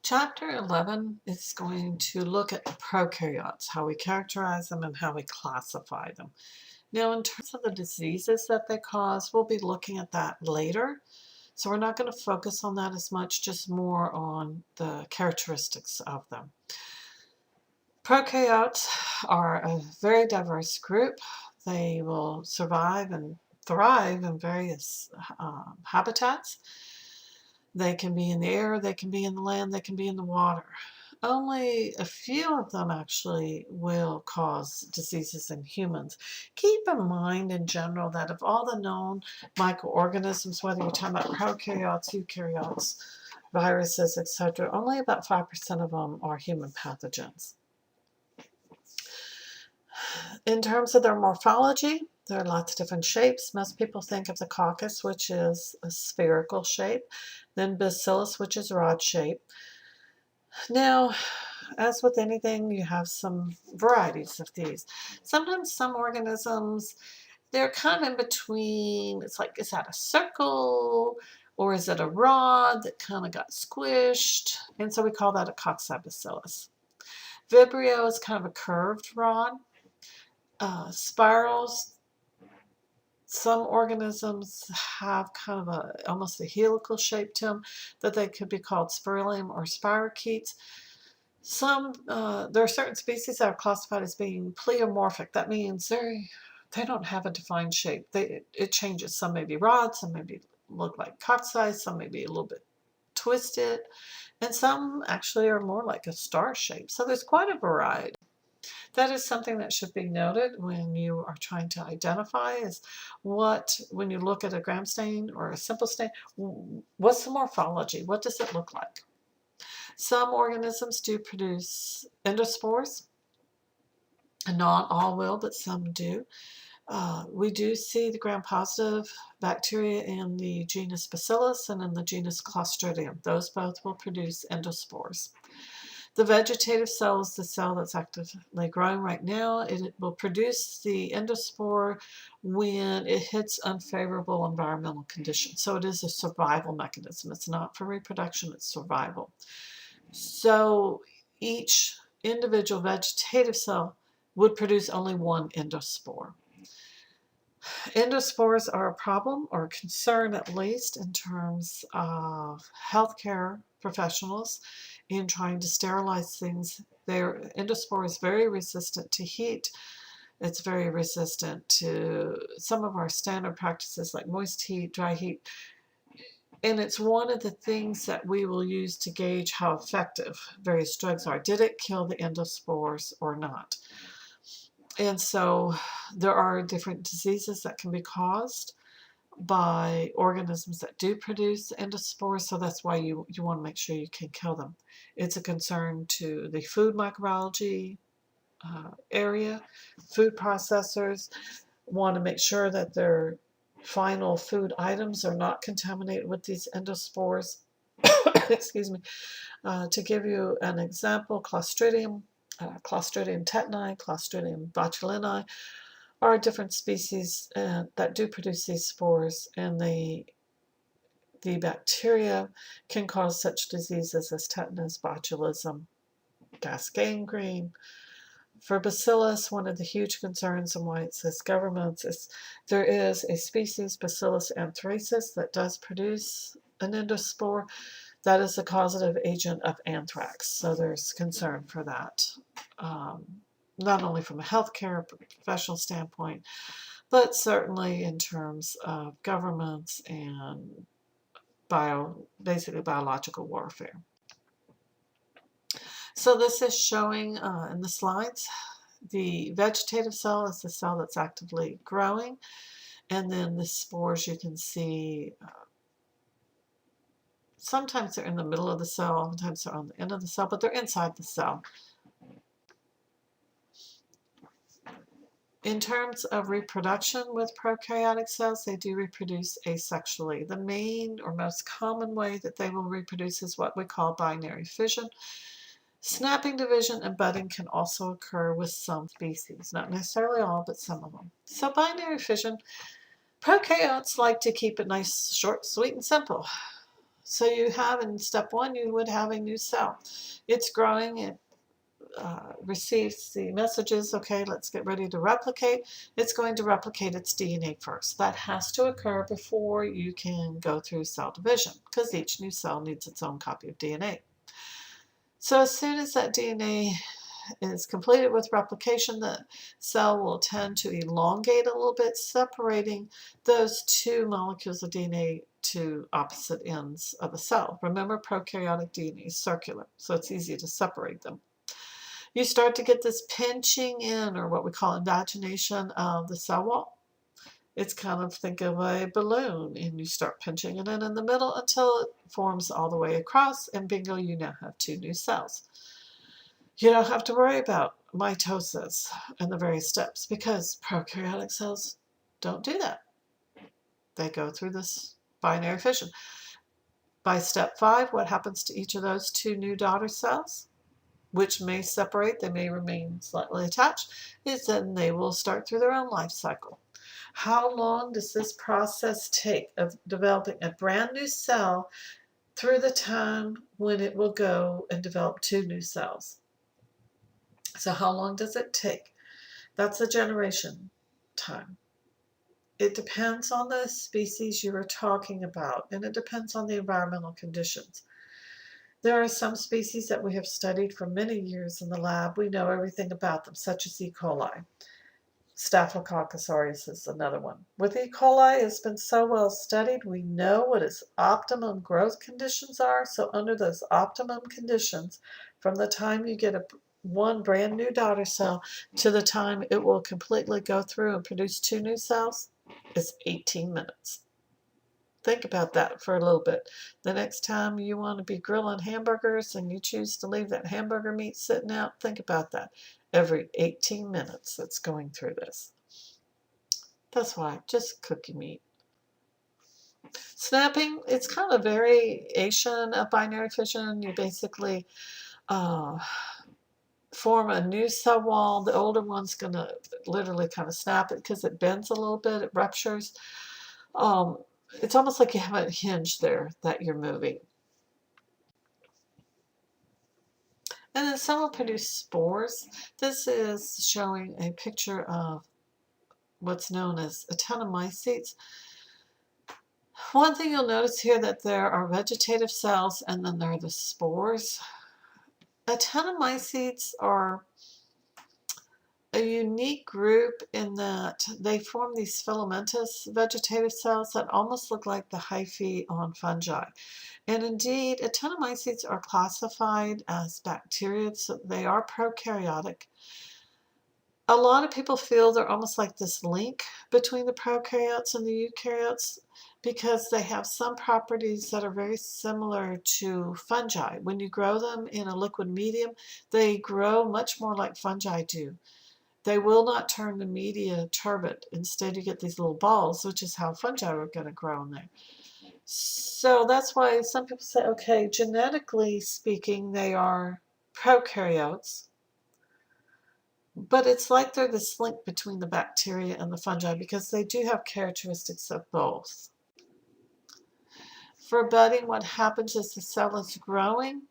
Chapter 11 is going to look at the prokaryotes, how we characterize them and how we classify them. Now, in terms of the diseases that they cause, we'll be looking at that later. So we're not going to focus on that as much, just more on the characteristics of them. Prokaryotes are a very diverse group. They will survive and thrive in various habitats. They can be in the air, they can be in the land, they can be in the water. Only a few of them actually will cause diseases in humans. Keep in mind in general that of all the known microorganisms, whether you're talking about prokaryotes, eukaryotes, viruses, etc., only about 5% of them are human pathogens. In terms of their morphology, there are lots of different shapes. Most people think of the coccus, which is a spherical shape, then bacillus, which is rod shape. Now, as with anything, you have some varieties of these. Sometimes some organisms, they're kind of in between. It's like, is that a circle or is it a rod that kind of got squished? And so we call that a coccibacillus. Vibrio is kind of a curved rod. Spirals, some organisms have kind of almost a helical shape to them, that they could be called spirillum or spirochetes. There are certain species that are classified as being pleomorphic. That means they don't have a defined shape. It changes. Some may be rods, some may look like cocci, some may be a little bit twisted, and some actually are more like a star shape. So there's quite a variety. That is something that should be noted when you are trying to identify is when you look at a gram stain or a simple stain, what's the morphology? What does it look like? Some organisms do produce endospores. Not all will, but some do. We do see the gram-positive bacteria in the genus Bacillus and in the genus Clostridium. Those both will produce endospores. The vegetative cell is the cell that's actively growing right now. It will produce the endospore when it hits unfavorable environmental conditions. So it is a survival mechanism. It's not for reproduction, it's survival. So each individual vegetative cell would produce only one endospore. Endospores are a problem or a concern, at least in terms of healthcare professionals in trying to sterilize things. Their endospore is very resistant to heat. It's very resistant to some of our standard practices like moist heat, dry heat. And it's one of the things that we will use to gauge how effective various drugs are. Did it kill the endospores or not? And so there are different diseases that can be caused by organisms that do produce endospores, so that's why you want to make sure you can kill them. It's a concern to the food microbiology area. Food processors want to make sure that their final food items are not contaminated with these endospores. Excuse me. To give you an example, Clostridium tetani, Clostridium botulinum are different species that do produce these spores, and the bacteria can cause such diseases as tetanus, botulism, gas gangrene. For Bacillus, one of the huge concerns and why it says governments is there is a species, Bacillus anthracis, that does produce an endospore. That is the causative agent of anthrax, so there's concern for that. Not only from a healthcare professional standpoint, but certainly in terms of governments and basically biological warfare. So this is showing in the slides, the vegetative cell is the cell that's actively growing, and then the spores you can see, sometimes they're in the middle of the cell, sometimes they're on the end of the cell, but they're inside the cell. In terms of reproduction with prokaryotic cells, they do reproduce asexually. The main or most common way that they will reproduce is what we call binary fission. Snapping division and budding can also occur with some species, not necessarily all, but some of them. So binary fission, prokaryotes like to keep it nice, short, sweet, and simple. So you have in step 1, you would have a new cell. It's growing, it receives the messages, okay, let's get ready to replicate. It's going to replicate its DNA first. That has to occur before you can go through cell division, because each new cell needs its own copy of DNA. So as soon as that DNA is completed with replication, the cell will tend to elongate a little bit, separating those two molecules of DNA to opposite ends of the cell. Remember, prokaryotic DNA is circular, so it's easy to separate them. You start to get this pinching in, or what we call invagination of the cell wall. It's kind of, think of a balloon, and you start pinching it in the middle until it forms all the way across, and bingo, you now have 2 new cells. You don't have to worry about mitosis and the various steps, because prokaryotic cells don't do that. They go through this binary fission. By step 5, what happens to each of those 2 new daughter cells, which may separate, they may remain slightly attached, is then they will start through their own life cycle. How long does this process take of developing a brand new cell through the time when it will go and develop 2 new cells? So how long does it take? That's a generation time. It depends on the species you are talking about, and it depends on the environmental conditions. There are some species that we have studied for many years in the lab. We know everything about them, such as E. coli. Staphylococcus aureus is another one. With E. coli, it's been so well studied, we know what its optimum growth conditions are. So under those optimum conditions, from the time you get one brand new daughter cell to the time it will completely go through and produce 2 new cells, is 18 minutes. Think about that for a little bit. The next time you want to be grilling hamburgers and you choose to leave that hamburger meat sitting out, think about that. Every 18 minutes it's going through this. That's why, just cook your meat. Snapping, it's kind of a variation of binary fission. You basically form a new cell wall. The older one's going to literally kind of snap it because it bends a little bit, it ruptures. It's almost like you have a hinge there that you're moving. And then some will produce spores. This is showing a picture of what's known as actinomycetes. One thing you'll notice here that there are vegetative cells and then there are the spores. Actinomycetes are a unique group in that they form these filamentous vegetative cells that almost look like the hyphae on fungi. And indeed, actinomycetes are classified as bacteria, so they are prokaryotic. A lot of people feel they're almost like this link between the prokaryotes and the eukaryotes because they have some properties that are very similar to fungi. When you grow them in a liquid medium, they grow much more like fungi do. They will not turn the media turbid. Instead, you get these little balls, which is how fungi are going to grow in there. So that's why some people say, okay, genetically speaking, they are prokaryotes. But it's like they're this link between the bacteria and the fungi because they do have characteristics of both. For budding, what happens is the cell is growing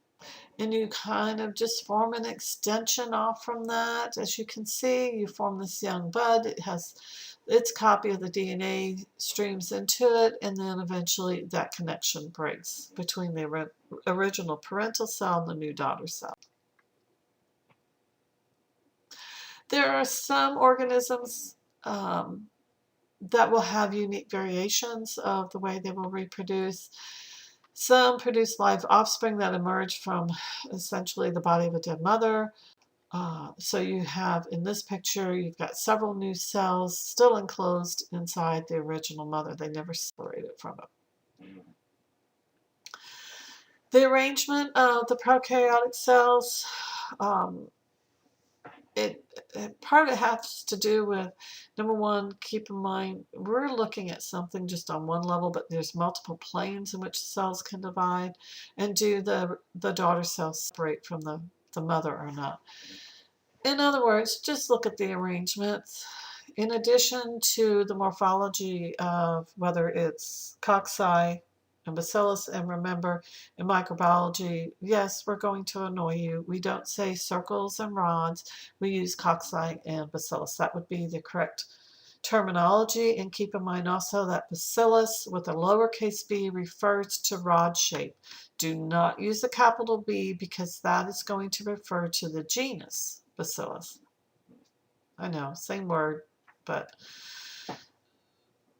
and you kind of just form an extension off from that. As you can see, you form this young bud. It has its copy of the DNA streams into it, and then eventually that connection breaks between the original parental cell and the new daughter cell. There are some organisms that will have unique variations of the way they will reproduce. Some produce live offspring that emerge from essentially the body of a dead mother. So you have, in this picture, you've got several new cells still enclosed inside the original mother. They never separated from it. The arrangement of the prokaryotic cells, part of it has to do with, number one, keep in mind, we're looking at something just on one level, but there's multiple planes in which cells can divide, and do the daughter cells separate from the mother or not. In other words, just look at the arrangements. In addition to the morphology of whether it's cocci and bacillus. And remember, in microbiology, yes, we're going to annoy you. We don't say circles and rods. We use cocci and bacillus. That would be the correct terminology. And keep in mind also that bacillus with a lowercase b refers to rod shape. Do not use the capital B, because that is going to refer to the genus Bacillus. I know, same word, but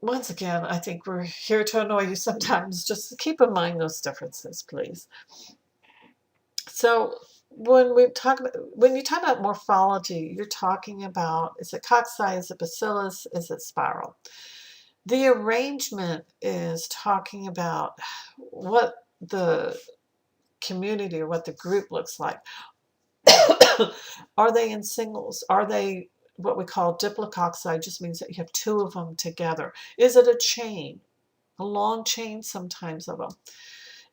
once again, I think we're here to annoy you sometimes. Just keep in mind those differences, please. So when you talk about morphology, you're talking about, is it cocci, is it bacillus, is it spiral? The arrangement is talking about what the community or what the group looks like. Are they in singles? Are they what we call diplococci? Just means that you have two of them together. Is it a chain? A long chain sometimes of them.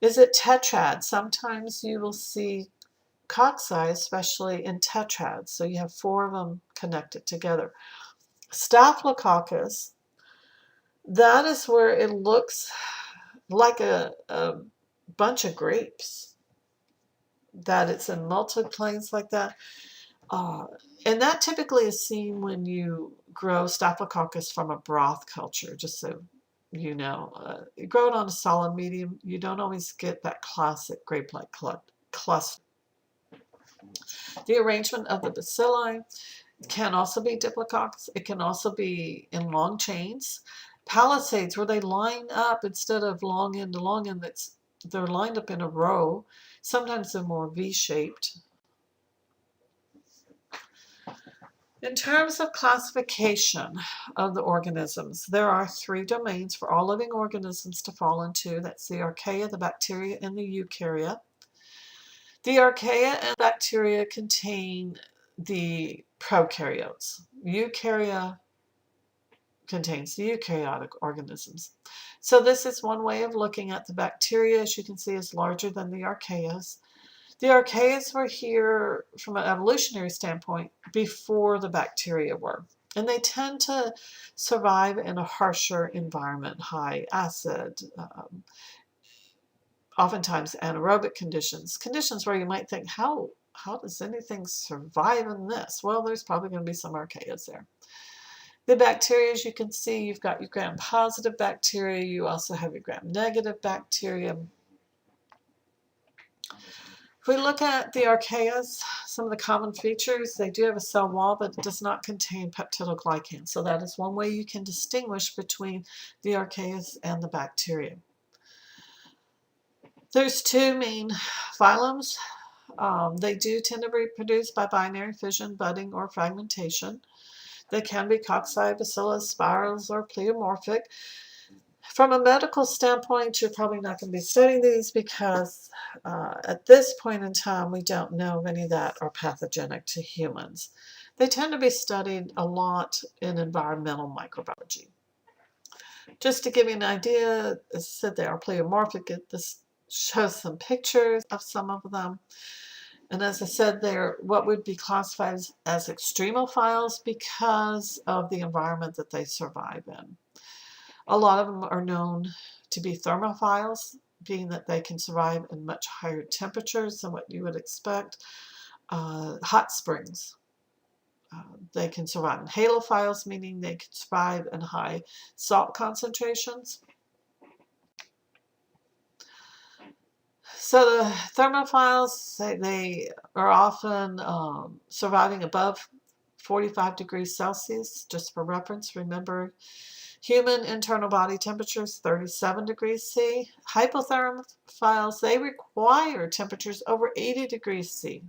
Is it tetrad? Sometimes you will see cocci, especially in tetrads. So you have four of them connected together. Staphylococcus, that is where it looks like a bunch of grapes, that it's in multiplanes like that. And that typically is seen when you grow Staphylococcus from a broth culture, just so you know. You grow it on a solid medium, you don't always get that classic grape-like cluster. The arrangement of the bacilli can also be diplococcus. It can also be in long chains. Palisades, where they line up instead of long end to long end, they're lined up in a row. Sometimes they're more V-shaped. In terms of classification of the organisms, there are three domains for all living organisms to fall into. That's the archaea, the bacteria, and the eukarya. The archaea and bacteria contain the prokaryotes. Eukarya contains the eukaryotic organisms. So this is one way of looking at the bacteria. As you can see, is larger than the archaeas. The archaeas were here from an evolutionary standpoint before the bacteria were. And they tend to survive in a harsher environment, high acid, oftentimes anaerobic conditions where you might think, how does anything survive in this? Well, there's probably going to be some archaeas there. The bacteria, as you can see, you've got your gram-positive bacteria. You also have your gram-negative bacteria. If we look at the archaeas, some of the common features, they do have a cell wall, but it does not contain peptidoglycan. So that is one way you can distinguish between the archaeas and the bacteria. There's two main phylums. They do tend to reproduce by binary fission, budding, or fragmentation. They can be cocci, bacillus, spirals, or pleomorphic. From a medical standpoint, you're probably not going to be studying these because at this point in time, we don't know if any of that are pathogenic to humans. They tend to be studied a lot in environmental microbiology. Just to give you an idea, as I said, they are pleomorphic. This shows some pictures of some of them. And as I said, they're what would be classified as extremophiles because of the environment that they survive in. A lot of them are known to be thermophiles, being that they can survive in much higher temperatures than what you would expect. Hot springs. They can survive in halophiles, meaning they can survive in high salt concentrations. So the thermophiles, they are often surviving above 45 degrees Celsius. Just for reference, remember, human internal body temperature is 37 degrees C. Hypothermophiles, they require temperatures over 80 degrees C.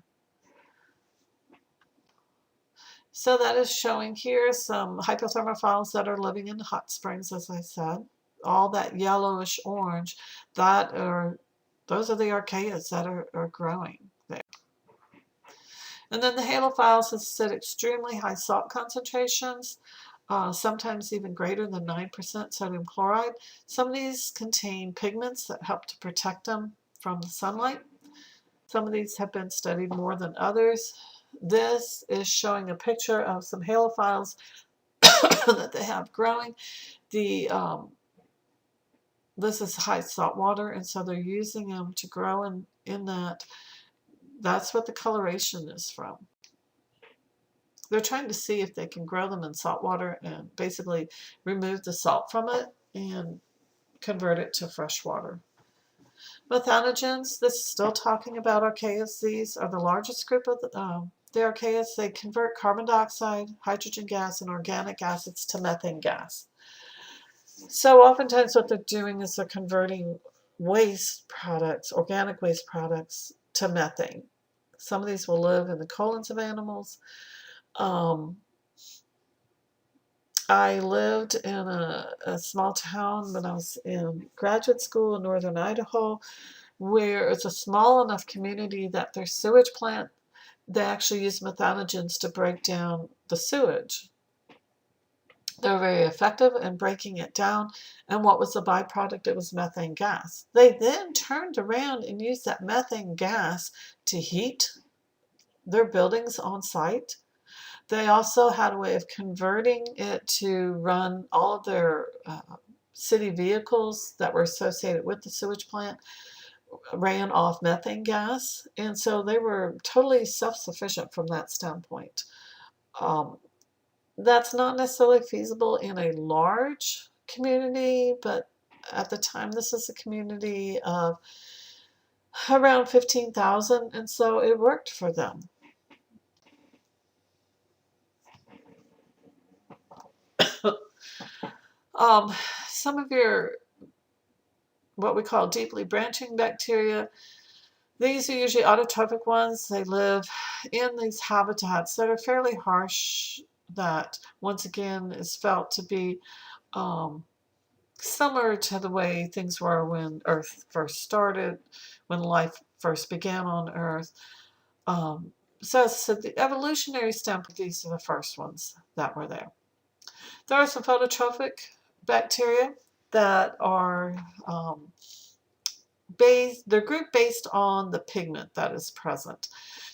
So that is showing here some hypothermophiles that are living in hot springs, as I said. All that yellowish orange, those are the archaeas that are growing there. And then the halophiles have said extremely high salt concentrations, sometimes even greater than 9% sodium chloride. Some of these contain pigments that help to protect them from the sunlight. Some of these have been studied more than others. This is showing a picture of some halophiles that they have growing. The This is high salt water, and so they're using them to grow in that. That's what the coloration is from. They're trying to see if they can grow them in salt water and basically remove the salt from it and convert it to fresh water. Methanogens, this is still talking about archaeas. These are the largest group of the archaeas. They convert carbon dioxide, hydrogen gas, and organic acids to methane gas. So oftentimes what they're doing is they're converting waste products, organic waste products, to methane. Some of these will live in the colons of animals. I lived in a small town when I was in graduate school in northern Idaho, where it's a small enough community that their sewage plant, they actually use methanogens to break down the sewage. They're very effective in breaking it down, and what was the byproduct? It was methane gas. They then turned around and used that methane gas to heat their buildings on site. They also had a way of converting it to run all of their city vehicles that were associated with the sewage plant, ran off methane gas, and so they were totally self-sufficient from that standpoint. That's not necessarily feasible in a large community, but at the time this is a community of around 15,000, and so it worked for them. Some of your what we call deeply branching bacteria, these are usually autotrophic ones. They live in these habitats that are fairly harsh, that once again is felt to be similar to the way things were when Earth first started, when life first began on Earth. So the evolutionary standpoint, these are the first ones that were there. There are some phototrophic bacteria that are they're grouped based on the pigment that is present.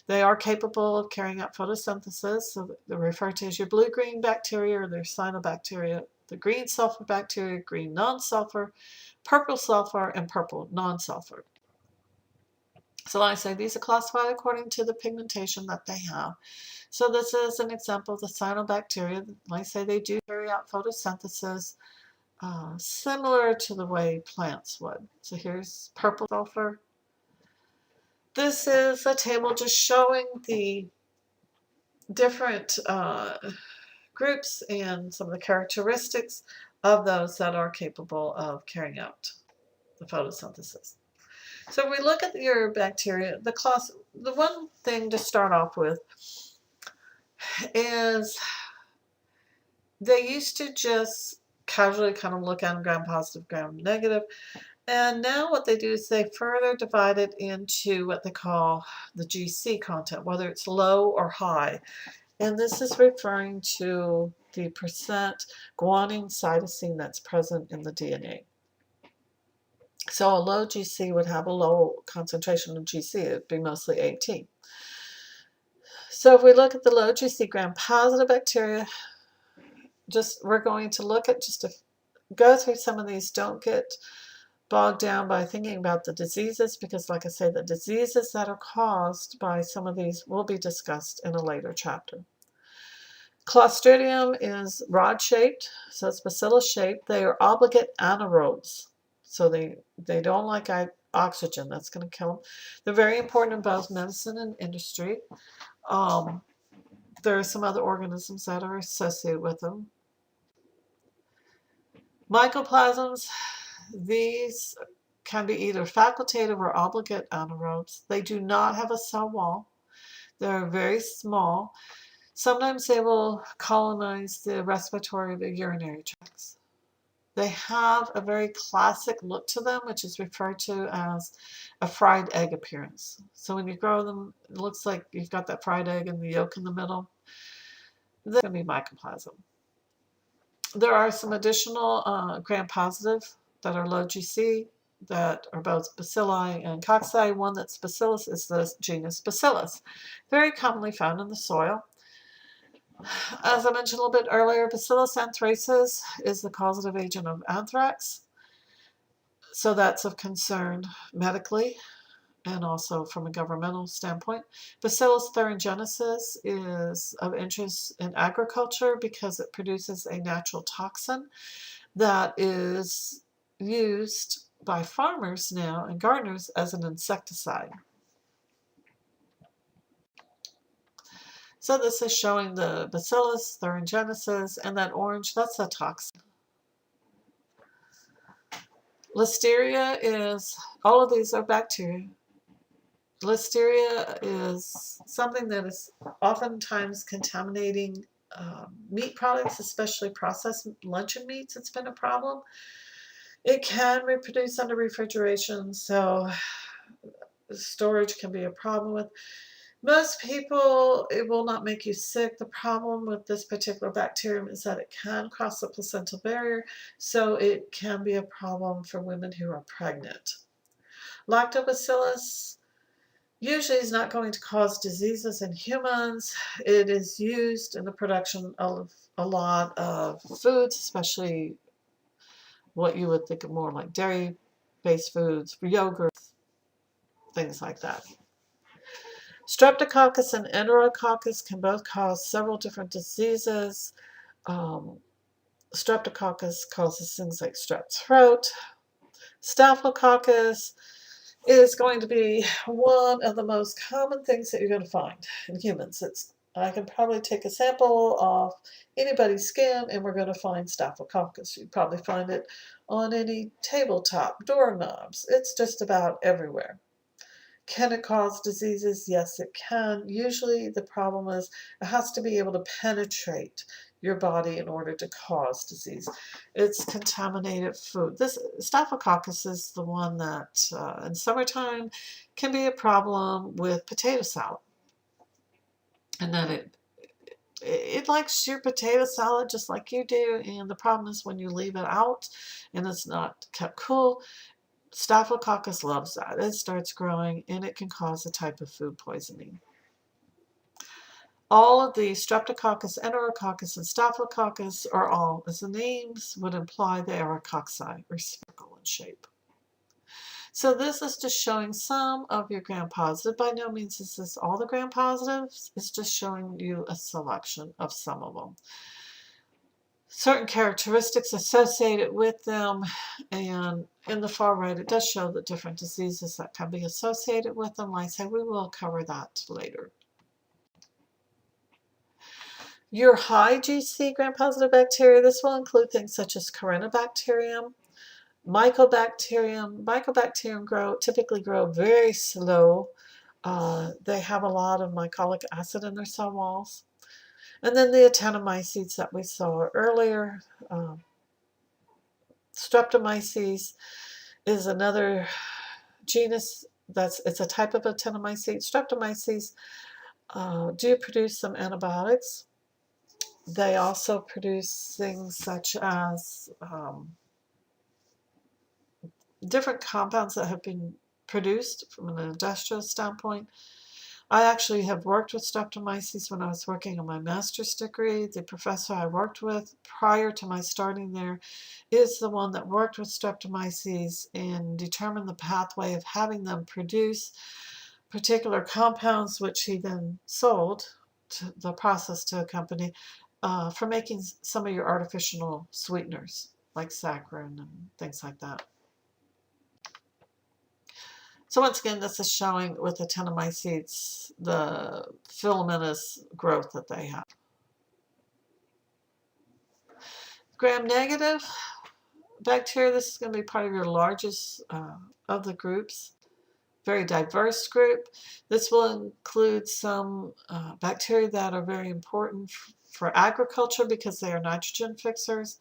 They are capable of carrying out photosynthesis, so they're referred to as your blue-green bacteria or their cyanobacteria, the green sulfur bacteria, green non-sulfur, purple sulfur, and purple non-sulfur. So like I say, these are classified according to the pigmentation that they have. So this is an example of the cyanobacteria. Like I say, they do carry out photosynthesis similar to the way plants would. So here's purple sulfur. This is a table just showing the different groups and some of the characteristics of those that are capable of carrying out the photosynthesis. So if we look at your bacteria, the one thing to start off with is they used to just casually kind of look at them, gram-positive, gram-negative. And now what they do is they further divide it into what they call the GC content, whether it's low or high. And this is referring to the percent guanine cytosine that's present in the DNA. So a low GC would have a low concentration of GC. It would be mostly 18. So if we look at the low GC gram-positive bacteria, we're going to look at just to go through some of these. Don't get bogged down by thinking about the diseases, because like I say, the diseases that are caused by some of these will be discussed in a later chapter. Clostridium is rod-shaped, so it's bacillus-shaped. They are obligate anaerobes, so they don't like oxygen. That's going to kill them. They're very important in both medicine and industry. There are some other organisms that are associated with them. Mycoplasms, these can be either facultative or obligate anaerobes. They do not have a cell wall. They're very small. Sometimes they will colonize the respiratory or the urinary tracts. They have a very classic look to them, which is referred to as a fried egg appearance. So when you grow them, it looks like you've got that fried egg and the yolk in the middle. That's going to be mycoplasm. There are some additional gram-positive that are low GC that are both bacilli and cocci. One that's bacillus is the genus Bacillus, very commonly found in the soil. As I mentioned a little bit earlier, Bacillus anthracis is the causative agent of anthrax. So that's of concern medically and also from a governmental standpoint. Bacillus thuringiensis is of interest in agriculture because it produces a natural toxin that is used by farmers now and gardeners as an insecticide. So this is showing the Bacillus thuringiensis, and that orange, that's a toxin. Listeria is, all of these are bacteria. Listeria is something that is oftentimes contaminating meat products, especially processed luncheon meats. It's been a problem. It can reproduce under refrigeration, so storage can be a problem with. Most people, it will not make you sick. The problem with this particular bacterium is that it can cross the placental barrier, so it can be a problem for women who are pregnant. Lactobacillus usually is not going to cause diseases in humans. It is used in the production of a lot of foods, especially what you would think of more like dairy-based foods, yogurt, things like that. Streptococcus and Enterococcus can both cause several different diseases. Streptococcus causes things like strep throat. Staphylococcus is going to be one of the most common things that you're going to find in humans. I can probably take a sample of anybody's skin and we're going to find Staphylococcus. You'd probably find it on any tabletop, doorknobs. It's just about everywhere. Can it cause diseases? Yes, it can. Usually the problem is it has to be able to penetrate your body in order to cause disease. It's contaminated food. This Staphylococcus is the one that in summertime can be a problem with potato salad. And then it likes your potato salad just like you do, and the problem is when you leave it out and it's not kept cool, Staphylococcus loves that. It starts growing and it can cause a type of food poisoning. All of the Streptococcus, Enterococcus, and Staphylococcus are all, as the names would imply, they are cocci or spherical in shape. So this is just showing some of your gram-positive. By no means is this all the gram-positives. It's just showing you a selection of some of them. Certain characteristics associated with them, and in the far right it does show the different diseases that can be associated with them. Like I say, we will cover that later. Your high GC gram-positive bacteria, this will include things such as Corynebacterium, Mycobacterium. Mycobacterium typically grow very slow. They have a lot of mycolic acid in their cell walls. And then the actinomycetes that we saw earlier. Streptomyces is another genus it's a type of actinomycete. Streptomyces do produce some antibiotics. They also produce things such as different compounds that have been produced from an industrial standpoint. I actually have worked with Streptomyces when I was working on my master's degree. The professor I worked with prior to my starting there is the one that worked with Streptomyces and determined the pathway of having them produce particular compounds, which he then sold the process to a company for making some of your artificial sweeteners like saccharin and things like that. So once again, this is showing with the actinomycetes the filamentous growth that they have. Gram-negative bacteria, this is going to be part of your largest of the groups. Very diverse group. This will include some bacteria that are very important for agriculture because they are nitrogen fixers.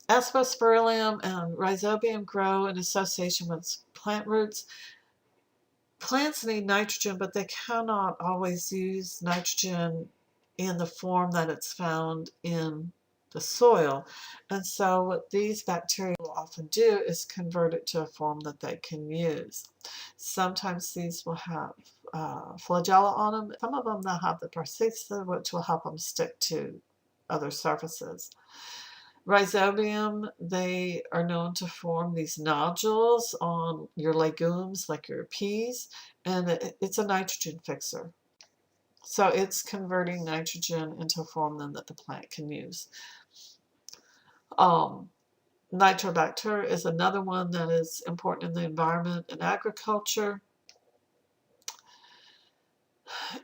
Aspergillium and Rhizobium grow in association with plant roots. Plants need nitrogen, but they cannot always use nitrogen in the form that it's found in the soil. And so what these bacteria will often do is convert it to a form that they can use. Sometimes these will have flagella on them. Some of them they'll have the persistence, which will help them stick to other surfaces. Rhizobium, they are known to form these nodules on your legumes, like your peas, and it's a nitrogen fixer. So it's converting nitrogen into a form then that the plant can use. Nitrobacter is another one that is important in the environment and agriculture.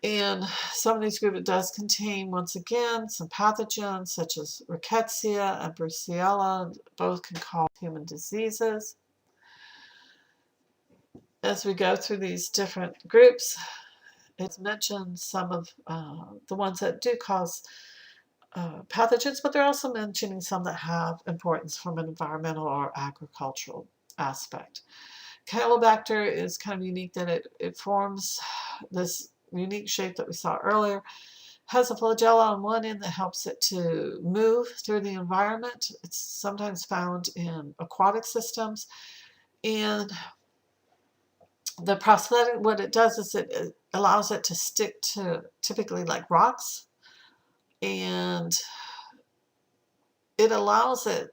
And some of these groups, it does contain, once again, some pathogens such as Rickettsia and Brucella. Both can cause human diseases. As we go through these different groups, it's mentioned some of the ones that do cause pathogens, but they're also mentioning some that have importance from an environmental or agricultural aspect. Campylobacter is kind of unique that it forms this unique shape that we saw earlier. Has a flagella on one end that helps it to move through the environment. It's sometimes found in aquatic systems. And the prosthetic, what it does is it allows it to stick to typically like rocks, and it allows it,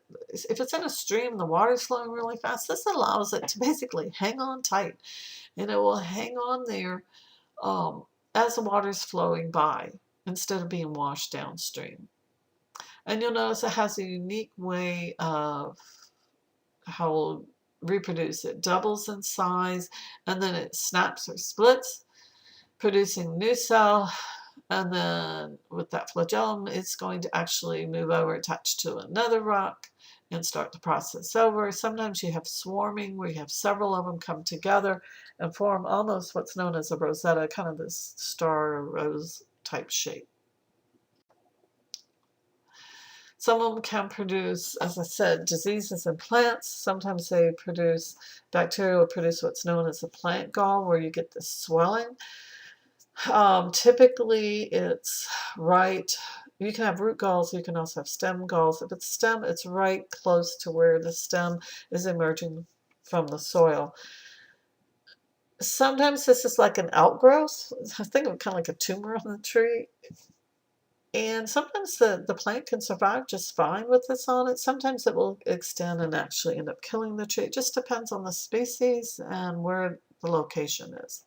if it's in a stream, the water's flowing really fast, this allows it to basically hang on tight, and it will hang on there as the water's flowing by instead of being washed downstream. And you'll notice it has a unique way of how it will reproduce. It doubles in size, and then it snaps or splits, producing a new cell. And then with that flagellum, it's going to actually move over, attach to another rock, and start the process over. Sometimes you have swarming, where you have several of them come together and form almost what's known as a rosetta, kind of this star or rose type shape. Some of them can produce, as I said, diseases in plants. Sometimes they produce, bacteria will produce what's known as a plant gall, where you get this swelling. Typically it's right, you can have root galls, you can also have stem galls. If it's stem, it's right close to where the stem is emerging from the soil. Sometimes this is like an outgrowth. I think of kind of like a tumor on the tree. And sometimes the plant can survive just fine with this on it. Sometimes it will extend and actually end up killing the tree. It just depends on the species and where the location is.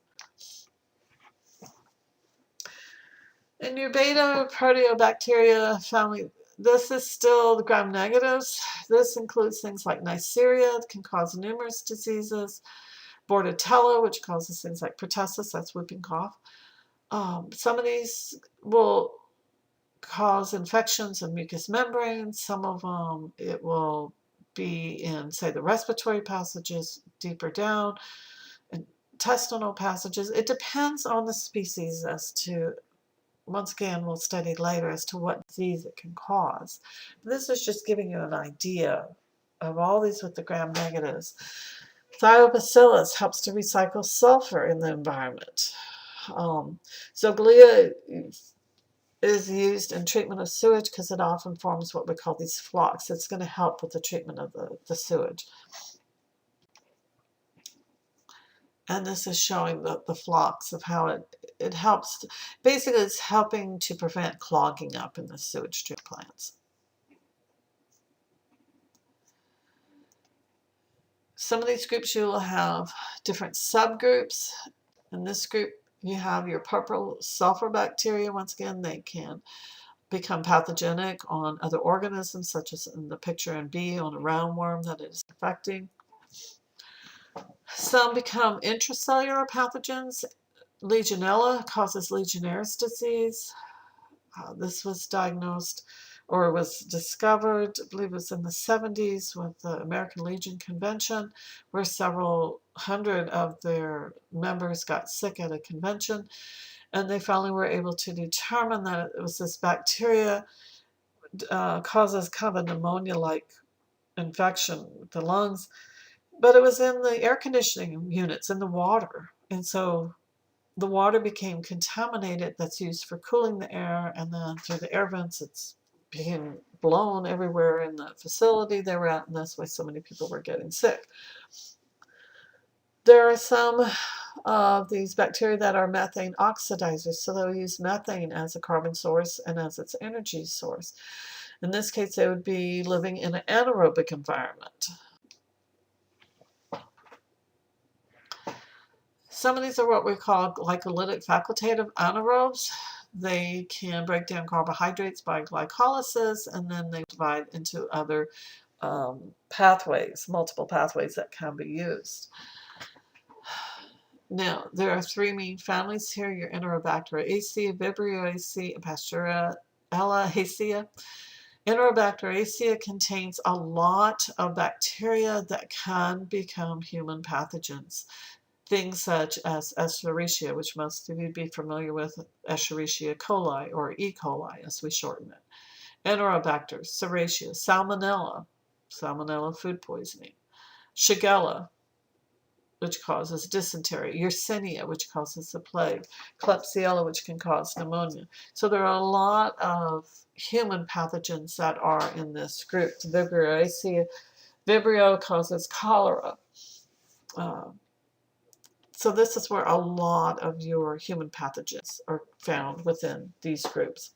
In your beta proteobacteria family, this is still the gram-negatives. This includes things like Neisseria, that can cause numerous diseases. Bordetella, which causes things like pertussis, that's whooping cough. Some of these will cause infections in mucous membranes. Some of them, it will be in, say, the respiratory passages deeper down, intestinal passages. It depends on the species as to, once again, we'll study later as to what disease it can cause. This is just giving you an idea of all these with the gram-negatives. Thiobacillus helps to recycle sulfur in the environment. Zoglia is used in treatment of sewage because it often forms what we call these flocks. It's going to help with the treatment of the sewage. And this is showing the flocks of how it helps. Basically, it's helping to prevent clogging up in the sewage treatment plants. Some of these groups, you will have different subgroups. In this group, you have your purple sulfur bacteria. Once again, they can become pathogenic on other organisms, such as in the picture in B on a roundworm that it is affecting. Some become intracellular pathogens. Legionella causes Legionnaire's disease. This was diagnosed or was discovered, I believe it was in the 70s with the American Legion Convention, where several hundred of their members got sick at a convention. And they finally were able to determine that it was this bacteria causes kind of a pneumonia-like infection with the lungs. But it was in the air conditioning units, in the water. And so the water became contaminated that's used for cooling the air, and then through the air vents it's being blown everywhere in the facility they were at, and that's why so many people were getting sick. There are some of these bacteria that are methane oxidizers, so they'll use methane as a carbon source and as its energy source. In this case, they would be living in an anaerobic environment. Some of these are what we call glycolytic facultative anaerobes. They can break down carbohydrates by glycolysis, and then they divide into other pathways, multiple pathways that can be used. Now, there are three main families here: your Enterobacteriaceae, Vibrioaceae, and Pasteurellaaceae. Enterobacteriaceae contains a lot of bacteria that can become human pathogens. Things such as Escherichia, which most of you would be familiar with, Escherichia coli, or E. coli as we shorten it. Enterobacter, Serratia, Salmonella food poisoning, Shigella, which causes dysentery, Yersinia, which causes the plague, Klebsiella, which can cause pneumonia. So there are a lot of human pathogens that are in this group. Vibrio causes cholera. So this is where a lot of your human pathogens are found within these groups.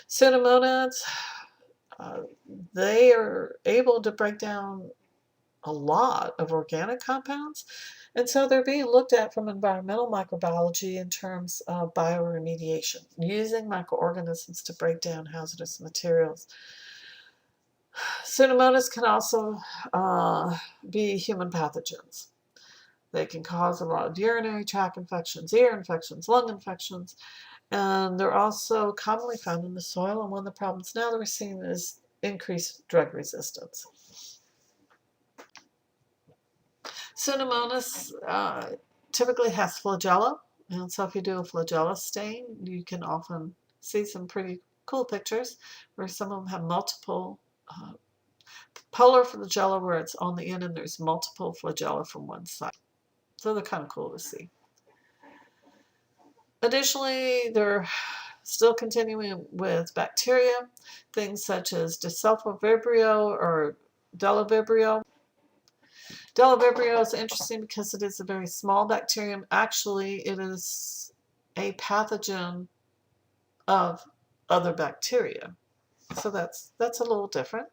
Pseudomonads, they are able to break down a lot of organic compounds, and so they're being looked at from environmental microbiology in terms of bioremediation, using microorganisms to break down hazardous materials. Pseudomonas can also be human pathogens. They can cause a lot of urinary tract infections, ear infections, lung infections, and they're also commonly found in the soil. And one of the problems now that we're seeing is increased drug resistance. Pseudomonas typically has flagella, and so if you do a flagella stain, you can often see some pretty cool pictures where some of them have multiple polar flagella where it's on the end and there's multiple flagella from one side. So they're kind of cool to see. Additionally, they're still continuing with bacteria, things such as Desulfovibrio or Delavibrio. Delavibrio is interesting because it is a very small bacterium. Actually, it is a pathogen of other bacteria. So that's a little different.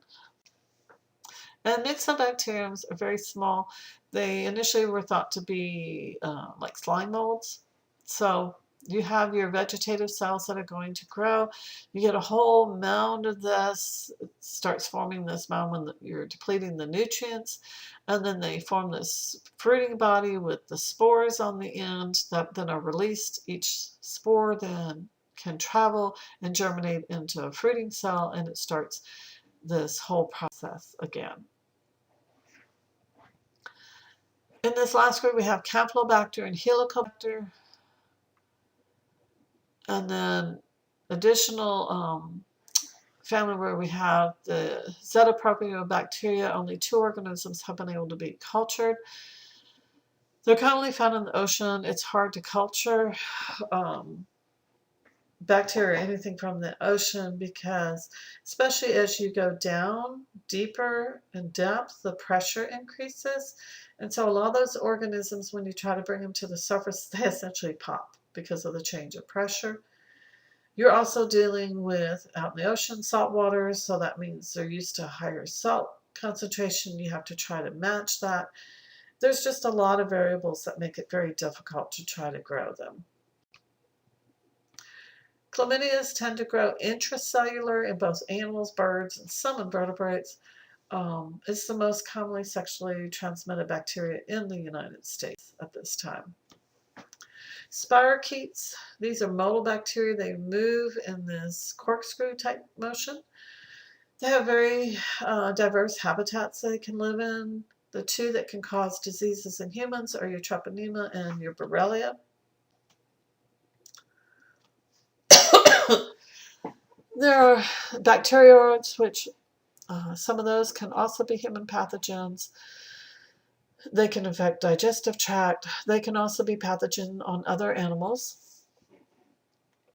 And myxobacteriums are very small. They initially were thought to be like slime molds. So you have your vegetative cells that are going to grow. You get a whole mound of this. It starts forming this mound when you're depleting the nutrients. And then they form this fruiting body with the spores on the end that then are released. Each spore then can travel and germinate into a fruiting cell, and it starts this whole process again. In this last group, we have Campylobacter and Helicobacter. And then additional family where we have the Zetaprokaryotic. Only 2 organisms have been able to be cultured. They're commonly found in the ocean. It's hard to culture bacteria or anything from the ocean because, especially as you go down deeper in depth, the pressure increases. And so a lot of those organisms, when you try to bring them to the surface, they essentially pop because of the change of pressure. You're also dealing with, out in the ocean, salt water, so that means they're used to a higher salt concentration. You have to try to match that. There's just a lot of variables that make it very difficult to try to grow them. Chlamydias tend to grow intracellular in both animals, birds, and some invertebrates. It's the most commonly sexually transmitted bacteria in the United States at this time. Spirochetes, these are motile bacteria. They move in this corkscrew type motion. They have very diverse habitats they can live in. The 2 that can cause diseases in humans are your Treponema and your Borrelia. There are bacteroids, which some of those can also be human pathogens. They can affect digestive tract. They can also be pathogen on other animals.